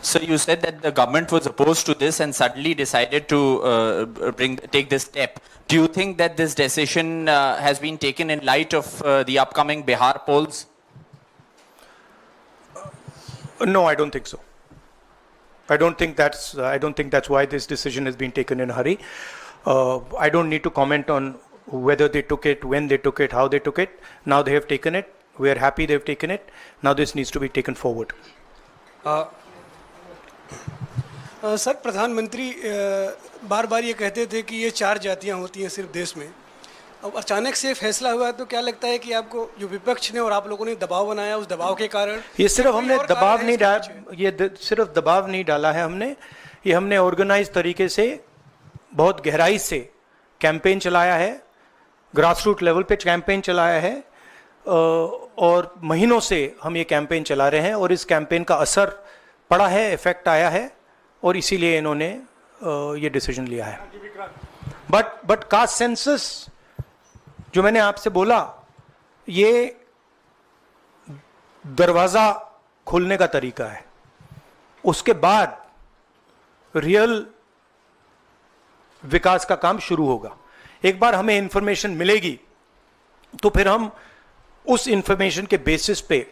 So you said that the government was opposed to this and suddenly decided to take this step. Do you think that this decision has been taken in light of the upcoming Bihar polls? No, I don't think so. I don't think that's why this decision has been taken in a hurry. I don't need to comment on whether they took it, when they took it, how they took it. Now they have taken it. We are happy they've taken it. Now this needs to be taken forward. Sir, प्रधानमंत्री बार बार ये कहते थे कि ये 4 जातियां होती हैं सिर्फ देश में. अब अचानक से फैसला हुआ, तो क्या लगता है कि आपको जो विपक्ष ने और आप लोगों ने दबाव बनाया, उस दबाव के कारण? ये सिर्फ हमने दबाव नहीं डाला, ये सिर्फ दबाव नहीं डाला है हमने. ये हमने ऑर्गेनाइज तरीके से बहुत गहराई से कैंपेन चलाया है, ग्रासरूट लेवल पे कैंपेन चलाया है, और महीनों से हम ये कैंपेन चला रहे हैं और इस कैंपेन का असर पड़ा है, इफेक्ट आया है, और इसीलिए इन्होंने ये डिसीजन लिया है. बट कास्ट सेंसस जो मैंने आपसे बोला, ये दरवाजा खोलने का तरीका है. उसके बाद रियल विकास का काम शुरू होगा. एक बार हमें इंफॉर्मेशन मिलेगी तो फिर हम उस इंफॉर्मेशन के बेसिस पे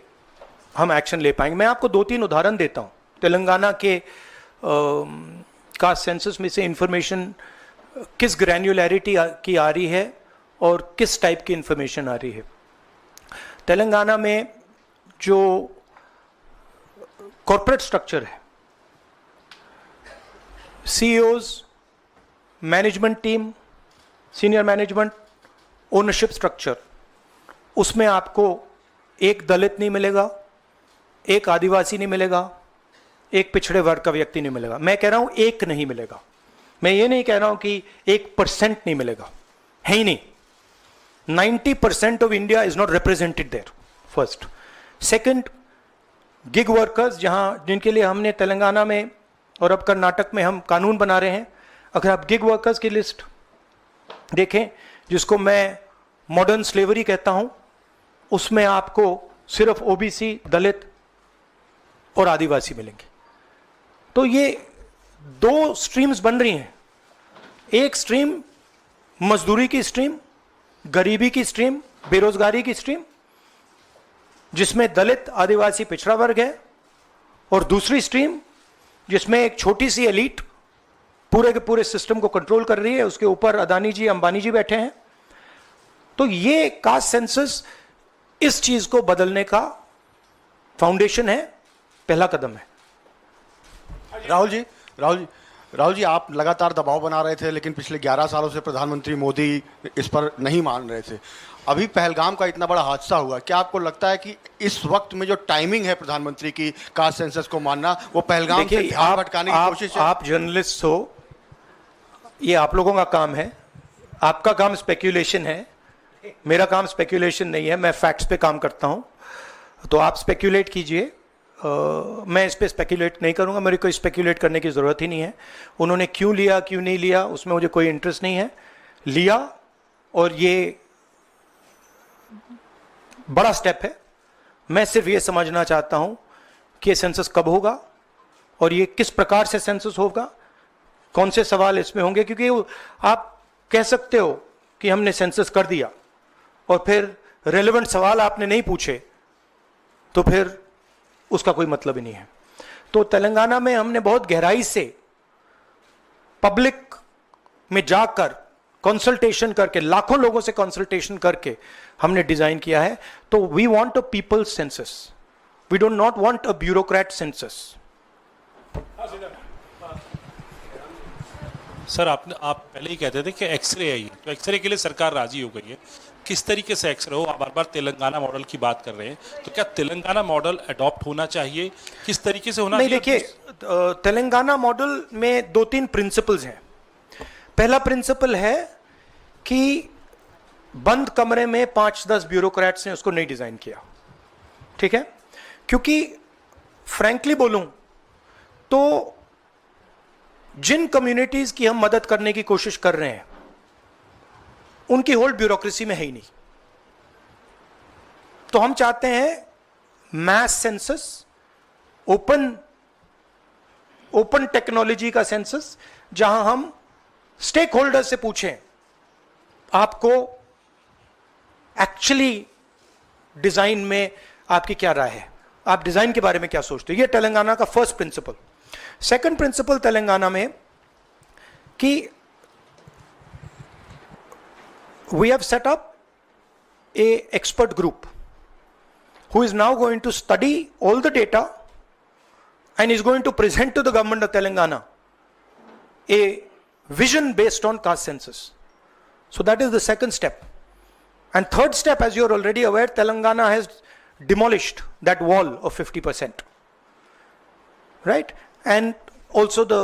हम एक्शन ले पाएंगे. मैं आपको 2-3 उदाहरण देता हूं. तेलंगाना के कास्ट सेंसस में से इंफॉर्मेशन किस ग्रैन्युलैरिटी की आ रही है और किस टाइप की इंफॉर्मेशन आ रही है. तेलंगाना में जो कॉर्पोरेट स्ट्रक्चर है, CEOs, management team, senior management, ownership structure, उसमें आपको एक दलित नहीं मिलेगा, एक आदिवासी नहीं मिलेगा, एक पिछड़े वर्ग का व्यक्ति नहीं मिलेगा. मैं कह रहा हूं एक नहीं मिलेगा. मैं ये नहीं कह रहा हूं कि 1% नहीं मिलेगा, है ही नहीं. 90% of India is not represented there. First. Second, gig workers, जहां जिनके लिए हमने तेलंगाना में और अब कर्नाटक में हम कानून बना रहे हैं. अगर आप गिग वर्कर्स की लिस्ट देखें, जिसको मैं मॉडर्न स्लेवरी कहता हूं, उसमें आपको सिर्फ ओबीसी, दलित और आदिवासी मिलेंगे. तो ये 2 स्ट्रीम्स बन रही हैं. एक स्ट्रीम मजदूरी की स्ट्रीम, गरीबी की स्ट्रीम, बेरोजगारी की स्ट्रीम, जिसमें दलित, आदिवासी, पिछड़ा वर्ग है, और दूसरी स्ट्रीम जिसमें एक छोटी सी एलीट पूरे के पूरे सिस्टम को कंट्रोल कर रही है. उसके ऊपर अदानी जी, अंबानी जी बैठे हैं. तो ये कास्ट सेंसस इस चीज को बदलने का फाउंडेशन है, पहला कदम है. राहुल जी, आप लगातार दबाव बना रहे थे, लेकिन पिछले 11 सालों से प्रधानमंत्री मोदी इस पर नहीं मान रहे थे. अभी पहलगाम का इतना बड़ा हादसा हुआ, क्या आपको लगता है कि इस वक्त में जो टाइमिंग है प्रधानमंत्री की कास्ट सेंसस को मानना, वो पहलगाम से ध्यान भटकाने की कोशिश है? आप जर्नलिस्ट हो, ये आप लोगों का काम है. आपका काम स्पेक्यूलेशन है, मेरा काम स्पेक्यूलेशन नहीं है. मैं फैक्ट्स पे काम करता हूं. तो आप स्पेक्यूलेट कीजिए, मैं इस पे स्पेक्यूलेट नहीं करूंगा. मेरे को स्पेक्यूलेट करने की ज़रूरत ही नहीं है. उन्होंने क्यों लिया, क्यों नहीं लिया, उसमें मुझे कोई इंटरेस्ट नहीं है. लिया, और ये बड़ा स्टेप है. मैं सिर्फ ये समझना चाहता हूं कि सेंसस कब होगा और ये किस प्रकार से सेंसस होगा, कौन से सवाल इसमें होंगे. क्योंकि आप कह सकते हो कि हमने सेंसस कर दिया और फिर रेलेवेंट सवाल आपने नहीं पूछे, तो फिर उसका कोई मतलब ही नहीं है. तो तेलंगाना में हमने बहुत गहराई से पब्लिक में जाकर कंसल्टेशन करके, लाखों लोगों से कंसल्टेशन करके हमने डिजाइन किया है. तो we want a people's census, we don't not want a bureaucrat census. Sir, आप पहले ही कहते थे कि एक्सरे है ये, तो एक्सरे के लिए सरकार राजी हो गई है. किस तरीके से एक्सरे हो? आप बार बार तेलंगाना मॉडल की बात कर रहे हैं, तो क्या तेलंगाना मॉडल अडॉप्ट होना चाहिए? किस तरीके से होना चाहिए? नहीं, देखिए, तेलंगाना मॉडल में 2-3 प्रिंसिपल्स हैं. पहला प्रिंसिपल है कि बंद कमरे में 5-10 ब्यूरोक्रेट्स ने उसको नहीं डिजाइन किया. ठीक है? क्योंकि फ्रैंकली बोलूं तो जिन कम्युनिटीज की हम मदद करने की कोशिश कर रहे हैं, उनकी होल्ड ब्यूरोक्रेसी में है ही नहीं. तो हम चाहते हैं mass census, open open technology का सेंसस, जहां हम स्टेक होल्डर से पूछें आपको एक्चुअली डिजाइन में आपकी क्या राय है, आप डिजाइन के बारे में क्या सोचते हो। ये तेलंगाना का first principle. Second principle Telangana में कि we have set up a expert group who is now going to study all the data and is going to present to the government of Telangana a vision based on caste census. So that is the second step. And third step, as you are already aware, Telangana has demolished that wall of 50%, right? And also the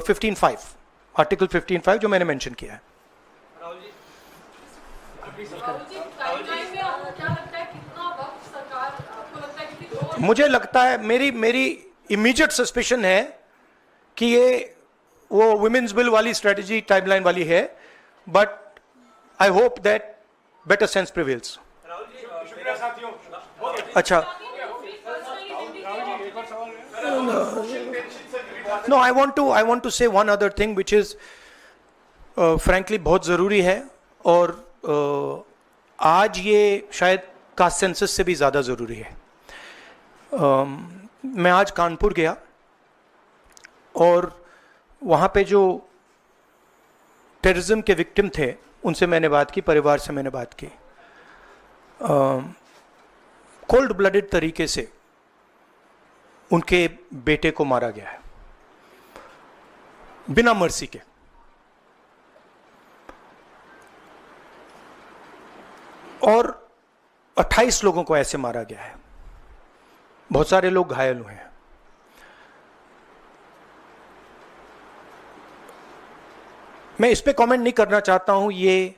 15(5), Article 15(5) जो मैंने mention किया है। मुझे लगता है, मेरी immediate suspicion है कि ये वो वुमेन्स बिल वाली स्ट्रेटजी टाइमलाइन वाली है, but I hope that better sense prevails. अच्छा, नो, आई वांट टू से one other thing which is frankly बहुत जरूरी है, और आज ये शायद कास्ट सेंसस से भी ज्यादा जरूरी है। मैं आज कानपुर गया और वहाँ पे जो टेररिज्म के विक्टिम थे उनसे मैंने बात की, परिवार से मैंने बात की। कोल्ड ब्लडेड तरीके से उनके बेटे को मारा गया है, बिना मर्सी के। और 28 लोगों को ऐसे मारा गया है, बहुत सारे लोग घायल हुए हैं। मैं इस पे कमेंट नहीं करना चाहता हूं ये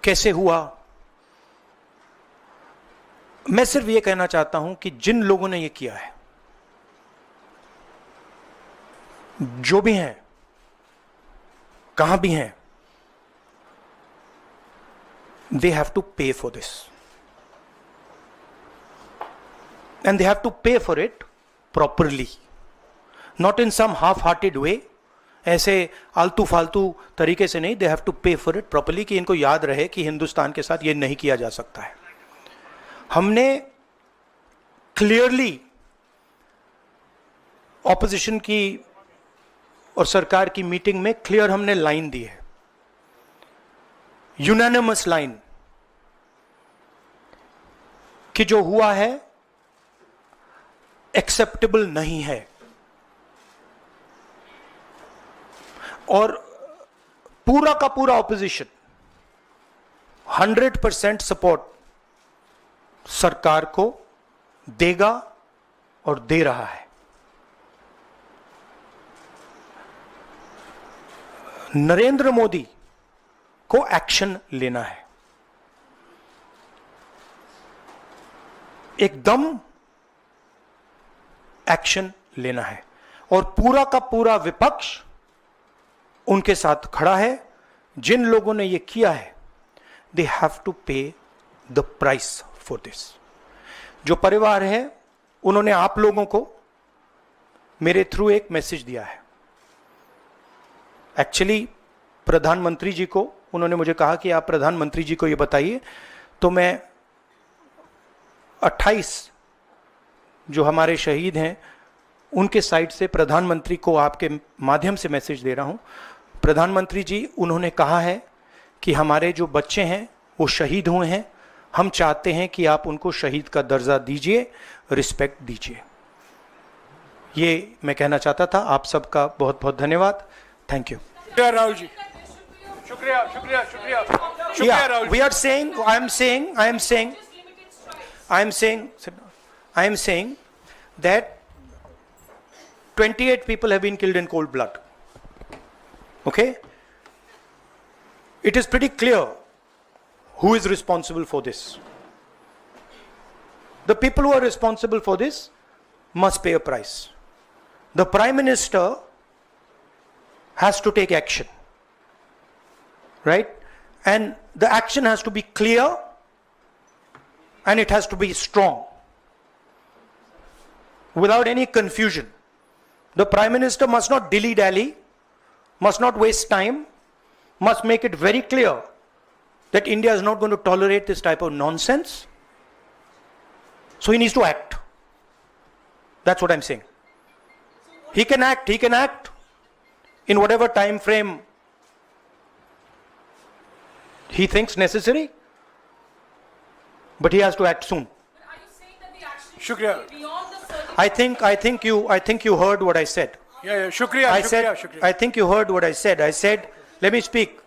कैसे हुआ। मैं सिर्फ ये कहना चाहता हूं कि जिन लोगों ने ये किया है, जो भी हैं, कहां भी हैं, they have to pay for this, and they have to pay for it properly, not in some half-hearted way, ऐसे आलतू फालतू तरीके से नहीं। they have to pay for it properly, कि इनको याद रहे कि हिंदुस्तान के साथ ये नहीं किया जा सकता है। हमने क्लियरली ऑपोजिशन की और सरकार की मीटिंग में क्लियर हमने लाइन दी है, यूनानिमस लाइन, कि जो हुआ है एक्सेप्टेबल नहीं है। और पूरा का पूरा ऑपोजिशन 100% सपोर्ट सरकार को देगा और दे रहा है। नरेंद्र मोदी को एक्शन लेना है, एकदम एक्शन लेना है, और पूरा का पूरा विपक्ष उनके साथ खड़ा है। जिन लोगों ने ये किया है, दे हैव टू पे द प्राइस फॉर दिस। जो परिवार है, उन्होंने आप लोगों को मेरे थ्रू एक मैसेज दिया है। एक्चुअली प्रधानमंत्री जी को उन्होंने मुझे कहा कि आप प्रधानमंत्री जी को ये बताइए, तो मैं 28 जो हमारे शहीद हैं उनके साइड से प्रधानमंत्री को आपके माध्यम से मैसेज दे रहा हूं। प्रधानमंत्री जी, उन्होंने कहा है कि हमारे जो बच्चे हैं वो शहीद हुए हैं, हम चाहते हैं कि आप उनको शहीद का दर्जा दीजिए, रिस्पेक्ट दीजिए। ये मैं कहना चाहता था। आप सबका बहुत बहुत धन्यवाद। Thank you. राहुल जी, शुक्रिया शुक्रिया शुक्रिया शुक्रिया Rahul. We are saying, I am saying that 28 people have been killed in cold blood. Okay? It is pretty clear who is responsible for this. The people who are responsible for this must pay a price. The Prime Minister has to take action. Right? And the action has to be clear and it has to be strong, without any confusion. The Prime Minister must not dilly-dally, must not waste time, must make it very clear that India is not going to tolerate this type of nonsense. So he needs to act. That's what I'm saying. He can act in whatever time frame he thinks necessary, but he has to act soon. Are you saying that the action Shukriya. should be beyond the circuit? I think you heard what I said. Yeah, shukriya, shukriya. I think you heard what I said. I said, let me speak.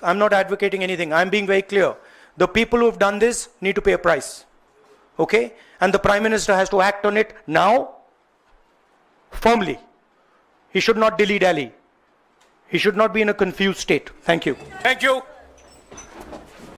I'm not advocating anything. I'm being very clear. The people who have done this need to pay a price. Okay? And the Prime Minister has to act on it now, firmly. He should not dilly-dally. He should not be in a confused state. Thank you. Thank you.